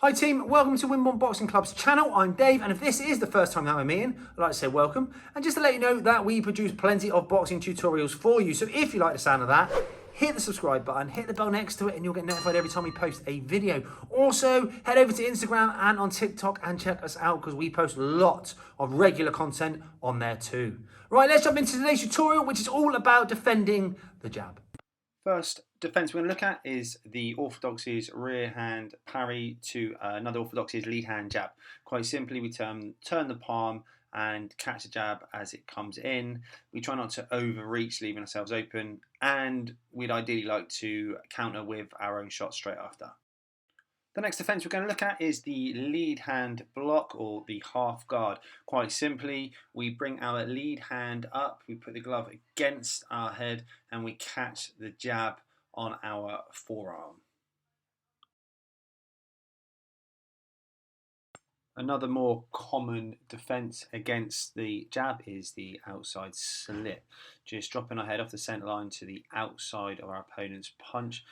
Hi team, welcome to Wimborne Boxing Club's channel. I'm Dave, and if this is the first time that we're meeting, I'd like to say welcome. And just to let you know that we produce plenty of boxing tutorials for you. So if you like the sound of that, hit the subscribe button, hit the bell next to it, and you'll get notified every time we post a video. Also, head over to Instagram and on TikTok and check us out because we post lots of regular content on there too. Right, let's jump into today's tutorial, which is all about defending the jab. First defence we're going to look at is the orthodoxy's rear hand parry to another orthodoxy's lead hand jab. Quite simply, we turn the palm and catch the jab as it comes in. We try not to overreach, leaving ourselves open, and we'd ideally like to counter with our own shot straight after. The next defence we're going to look at is the lead hand block, or the half guard. Quite simply, we bring our lead hand up, we put the glove against our head, and we catch the jab on our forearm. Another more common defence against the jab is the outside slip. Just dropping our head off the centre line to the outside of our opponent's punch.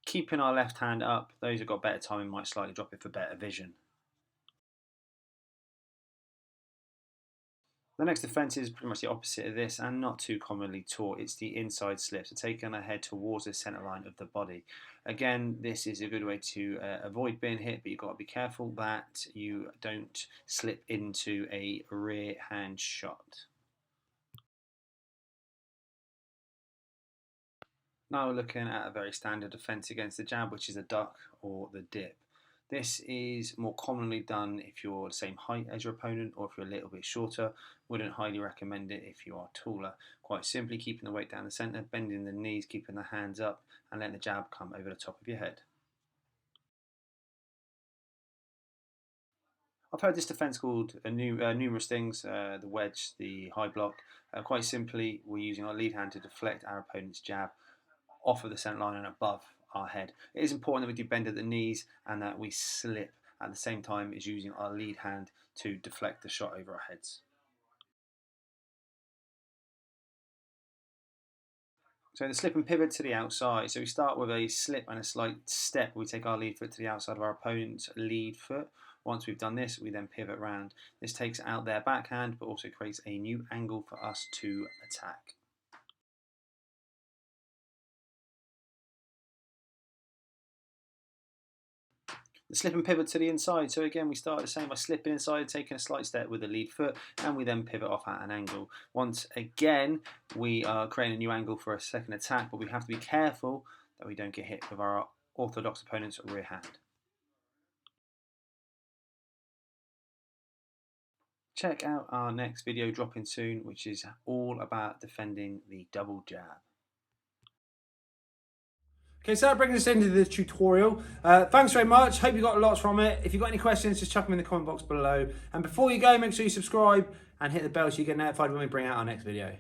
Keeping our left hand up, those who've got better timing might slightly drop it for better vision. The next defence is pretty much the opposite of this and not too commonly taught. It's the inside slip, so taking our head towards the centre line of the body. Again, this is a good way to avoid being hit, but you've got to be careful that you don't slip into a rear hand shot. Now we're looking at a very standard defence against the jab, which is a duck or the dip. This is more commonly done if you're the same height as your opponent or if you're a little bit shorter. Wouldn't highly recommend it if you are taller. Quite simply, keeping the weight down the centre, bending the knees, keeping the hands up, and letting the jab come over the top of your head. I've heard this defence called numerous things, the wedge, the high block. Quite simply, we're using our lead hand to deflect our opponent's jab off of the centre line and above our head. It is important that we do bend at the knees and that we slip at the same time as using our lead hand to deflect the shot over our heads. So the slip and pivot to the outside. So we start with a slip and a slight step. We take our lead foot to the outside of our opponent's lead foot. Once we've done this, we then pivot round. This takes out their backhand, but also creates a new angle for us to attack. The slip and pivot to the inside. So again, we start the same by slipping inside, taking a slight step with the lead foot, and we then pivot off at an angle. Once again, we are creating a new angle for a second attack, but we have to be careful that we don't get hit with our orthodox opponent's rear hand. Check out our next video dropping soon, which is all about defending the double jab. Okay, so that brings us into the tutorial. Thanks very much. Hope you got lots from it. If you've got any questions, just chuck them in the comment box below. And before you go, make sure you subscribe and hit the bell so you get notified when we bring out our next video.